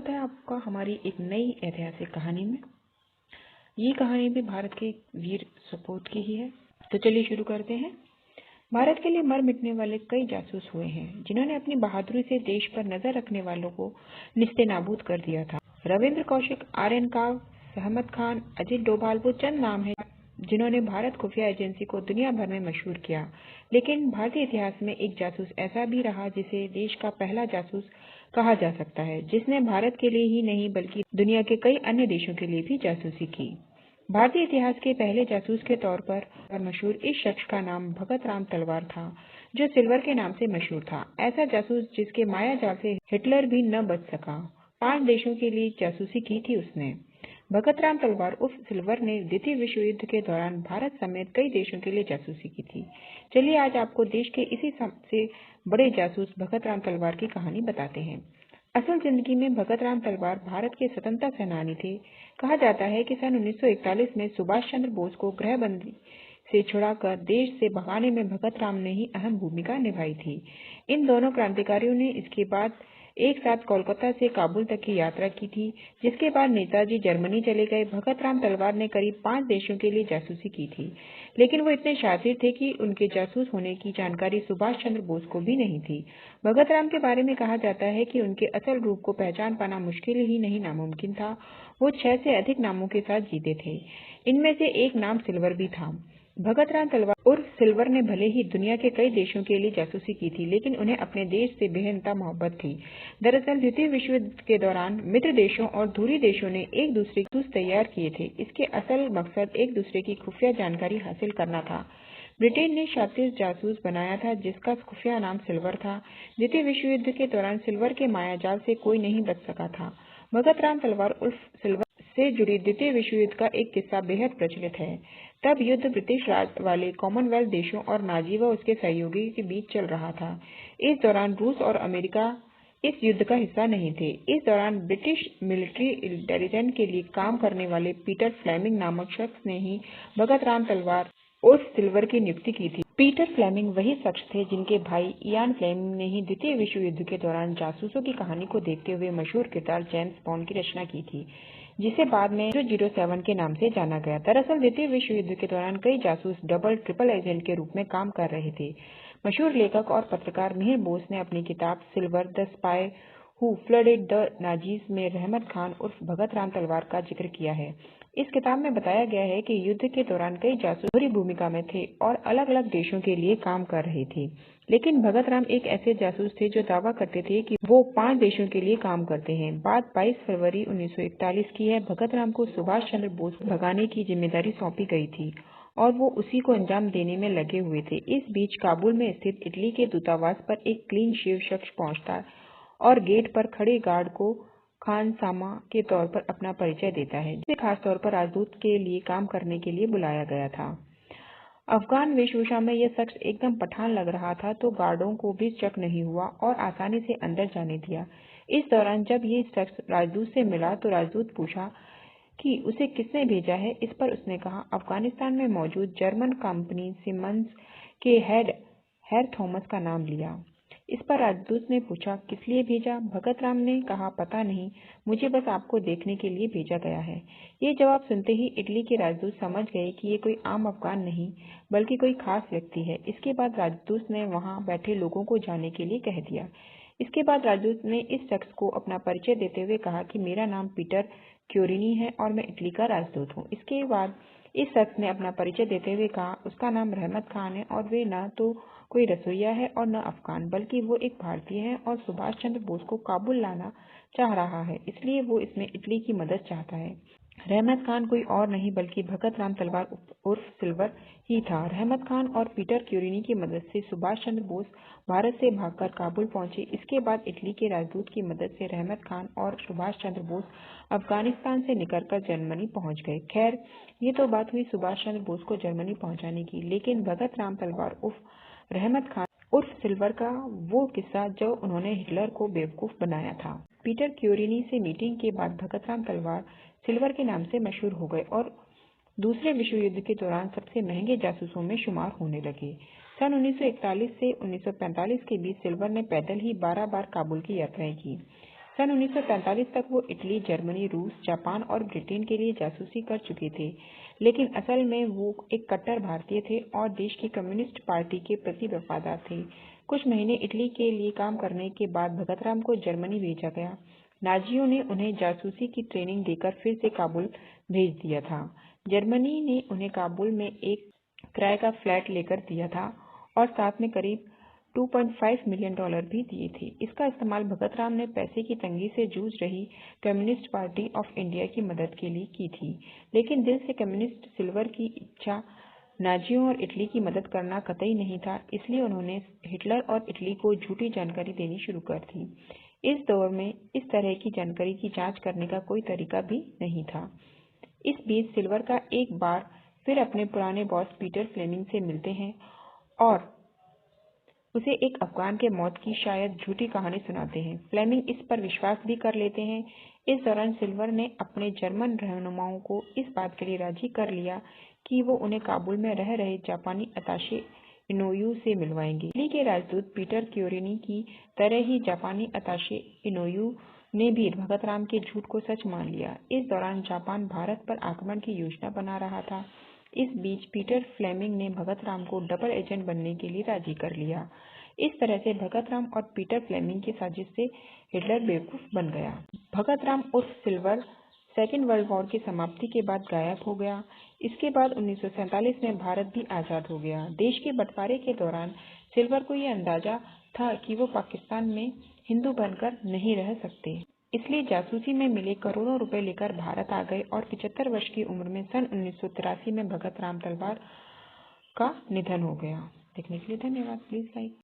स्वागत है आपका हमारी एक नई ऐतिहासिक कहानी में। ये कहानी भी भारत के वीर सपूत की ही है। तो चलिए शुरू करते हैं। भारत के लिए मर मिटने वाले कई जासूस हुए हैं जिन्होंने अपनी बहादुरी से देश पर नजर रखने वालों को निस्तेनाबूद कर दिया था। रविंद्र कौशिक, आर्यन काव, अहमद खान, अजित डोभाल वो चंद नाम हैं जिन्होंने भारत खुफिया एजेंसी को दुनिया भर में मशहूर किया। लेकिन भारतीय इतिहास में एक जासूस ऐसा भी रहा जिसे देश का पहला जासूस कहा जा सकता है, जिसने भारत के लिए ही नहीं बल्कि दुनिया के कई अन्य देशों के लिए भी जासूसी की। भारतीय इतिहास के पहले जासूस के तौर पर मशहूर इस शख्स का नाम भगत राम तलवार था, जो सिल्वर के नाम से मशहूर था। ऐसा जासूस जिसके माया जाल से हिटलर भी न बच सका। 5 देशों के लिए जासूसी की थी उसने। भगत राम तलवार उर्फ सिल्वर ने द्वितीय विश्व युद्ध के दौरान भारत समेत कई देशों के लिए जासूसी की थी। चलिए आज आपको देश के इसी सबसे बड़े जासूस भगत राम तलवार की कहानी बताते हैं। असल जिंदगी में भगत राम तलवार भारत के स्वतंत्रता सेनानी थे। कहा जाता है कि सन 1941 में सुभाष चंद्र बोस को गृहबंदी से छुड़ाकर देश से भगाने में भगत राम ने ही अहम भूमिका निभाई थी। इन दोनों क्रांतिकारियों ने इसके बाद एक साथ कोलकाता से काबुल तक की यात्रा की थी, जिसके बाद नेताजी जर्मनी चले गए। भगत राम तलवार ने करीब 5 देशों के लिए जासूसी की थी, लेकिन वो इतने शातिर थे कि उनके जासूस होने की जानकारी सुभाष चंद्र बोस को भी नहीं थी। भगत राम के बारे में कहा जाता है कि उनके असल रूप को पहचान पाना मुश्किल ही नहीं नामुमकिन था। वो 6 से अधिक नामों के साथ जीते थे। इनमें से एक नाम सिल्वर भी था। भगत राम तलवार उर्फ सिल्वर ने भले ही दुनिया के कई देशों के लिए जासूसी की थी, लेकिन उन्हें अपने देश से बेहद मोहब्बत थी। दरअसल द्वितीय विश्व युद्ध के दौरान मित्र देशों और दूरी देशों ने एक दूसरे के जासूस तैयार किए थे। इसके असल मकसद एक दूसरे की खुफिया जानकारी हासिल करना था। ब्रिटेन ने शातिर जासूस बनाया था जिसका खुफिया नाम सिल्वर था। द्वितीय विश्व युद्ध के दौरान सिल्वर के मायाजाल से कोई नहीं बच सका था। भगत राम तलवार उर्फ सिल्वर से जुड़ी द्वितीय विश्व युद्ध का एक किस्सा बेहद प्रचलित है। तब युद्ध ब्रिटिश राज वाले कॉमनवेल्थ देशों और नाजी व उसके सहयोगी के बीच चल रहा था। इस दौरान रूस और अमेरिका इस युद्ध का हिस्सा नहीं थे। इस दौरान ब्रिटिश मिलिट्री इंटेलिजेंस के लिए काम करने वाले पीटर फ्लेमिंग नामक शख्स ने ही भगत राम तलवार उर्फ सिल्वर की नियुक्ति की थी। पीटर फ्लेमिंग वही शख्स थे जिनके भाई इयान फ्लेमिंग ने ही द्वितीय विश्व युद्ध के दौरान जासूसों की कहानी को देखते हुए मशहूर किरदार जेम्स बॉन्ड की रचना की थी, जिसे बाद में 007 के नाम से जाना गया। दरअसल द्वितीय विश्व युद्ध के दौरान कई जासूस डबल ट्रिपल एजेंट के रूप में काम कर रहे थे। मशहूर लेखक और पत्रकार मिहिर बोस ने अपनी किताब silver the spy who flooded the Nazis में रहमत खान उर्फ भगत राम तलवार का जिक्र किया है। इस किताब में बताया गया है कि युद्ध के दौरान कई जासूस दोहरी भूमिका में थे और अलग अलग देशों के लिए काम कर रहे थे, लेकिन भगत राम एक ऐसे जासूस थे जो दावा करते थे कि वो 5 देशों के लिए काम करते हैं। बात 22 फरवरी 1941 की है। भगत राम को सुभाष चंद्र बोस को भगाने की जिम्मेदारी सौंपी गई थी और वो उसी को अंजाम देने में लगे हुए थे। इस बीच काबुल में स्थित इटली के दूतावास पर एक क्लीन शेव शख्स पहुंचता और गेट पर खड़े गार्ड को खान सामा के तौर पर अपना परिचय देता है, जिसे खास तौर पर राजदूत के लिए काम करने के लिए बुलाया गया था। अफगान वेशभूषा में यह शख्स एकदम पठान लग रहा था, तो गार्डों को भी शक नहीं हुआ और आसानी से अंदर जाने दिया। इस दौरान जब ये शख्स राजदूत से मिला तो राजदूत पूछा कि उसे किसने भेजा है। इस पर उसने कहा, अफगानिस्तान में मौजूद जर्मन कंपनी सिमंस के हेड हैर थॉमस का नाम लिया। इस पर राजदूत ने पूछा, किस लिए भेजा? भगत राम ने कहा, पता नहीं, मुझे बस आपको देखने के लिए भेजा गया है। ये जवाब सुनते ही इटली के राजदूत समझ गए कि ये कोई आम अफगान नहीं बल्कि कोई खास व्यक्ति है। इसके बाद राजदूत ने वहां बैठे लोगों को जाने के लिए कह दिया। इसके बाद राजदूत ने इस शख्स को अपना परिचय देते हुए कहा कि मेरा नाम पीटर क्योरिनी है और मैं इटली का राजदूत हूँ। इसके बाद इस शख्स ने अपना परिचय देते हुए कहा उसका नाम रहमत खान है और वे न तो कोई रसोइया है और न अफगान, बल्कि वो एक भारतीय है और सुभाष चंद्र बोस को काबुल लाना चाह रहा है, इसलिए वो इसमें इटली की मदद चाहता है। रहमत खान कोई और नहीं बल्कि भगत राम तलवार उर्फ सिल्वर ही था। रहमत खान और पीटर क्यूरिनी की मदद से सुभाष चंद्र बोस भारत से भागकर काबुल पहुंचे। इसके बाद इटली के राजदूत की मदद से रहमत खान और सुभाष चंद्र बोस अफगानिस्तान से निकलकर जर्मनी पहुंच गए। खैर, ये तो बात हुई सुभाष चंद्र बोस को जर्मनी पहुंचाने की, लेकिन भगत राम तलवार उर्फ रहमत खान उर्फ सिल्वर का वो किस्सा जो उन्होंने हिटलर को बेवकूफ बनाया था। पीटर क्यूरिनी से मीटिंग के बाद भगत राम तलवार सिल्वर के नाम से मशहूर हो गए और दूसरे विश्व युद्ध के दौरान सबसे महंगे जासूसों में शुमार होने लगे। सन 1941 से 1945 के बीच सिल्वर ने पैदल ही 12 बार काबुल की यात्राएं की। सन 1943 तक वो इटली, जर्मनी, रूस, जापान और ब्रिटेन के लिए जासूसी कर चुके थे, लेकिन असल में वो एक कट्टर भारतीय थे और देश की कम्युनिस्ट पार्टी के प्रति वफादार थे। कुछ महीने इटली के लिए काम करने के बाद भगतराम को जर्मनी भेजा गया। नाजियों ने उन्हें जासूसी की ट्रेनिंग देकर फिर से काबुल भेज दिया था। जर्मनी ने उन्हें काबुल में एक किराए का फ्लैट लेकर दिया था और साथ में करीब $2.5 मिलियन भी दिए थे। इसका इस्तेमाल भगतराम ने पैसे की तंगी से जूझ रही कम्युनिस्ट पार्टी ऑफ इंडिया की मदद के लिए की थी, लेकिन दिल से कम्युनिस्ट सिल्वर की इच्छा नाजियों और इटली की मदद करना कतई नहीं था, इसलिए उन्होंने हिटलर और इटली को झूठी जानकारी देनी शुरू कर दी। इस दौर में इस तरह की जानकारी की जांच करने का कोई तरीका भी नहीं था। इस बीच सिल्वर का एक बार फिर अपने पुराने बॉस पीटर फ्लेमिंग से मिलते हैं और उसे एक अफगान के मौत की शायद झूठी कहानी सुनाते हैं। फ्लेमिंग इस पर विश्वास भी कर लेते हैं। इस दौरान सिल्वर ने अपने जर्मन रहनुमाओं को इस बात के लिए राजी कर लिया कि वो उन्हें काबुल में रह रहे जापानी अताशे इनोयू से मिलवाएंगे। इटली के राजदूत पीटर क्योरिनी की तरह ही जापानी अताशे इनोयू ने भी भगतराम के झूठ को सच मान लिया। इस दौरान जापान भारत पर आक्रमण की योजना बना रहा था। इस बीच पीटर फ्लेमिंग ने भगतराम को डबल एजेंट बनने के लिए राजी कर लिया। इस तरह से भगतराम और पीटर फ्लेमिंग की साजिश से हिटलर बेवकूफ बन गया। भगतराम उर्फ सिल्वर सेकेंड वर्ल्ड वॉर की समाप्ति के बाद गायब हो गया। इसके बाद 1947 में भारत भी आजाद हो गया। देश के बंटवारे के दौरान सिल्वर को यह अंदाजा था कि वो पाकिस्तान में हिंदू बनकर नहीं रह सकते, इसलिए जासूसी में मिले करोड़ों रुपए लेकर भारत आ गए और 75 वर्ष की उम्र में सन 1983 में भगतराम तलवार का निधन हो गया। देखने के लिए धन्यवाद। Please like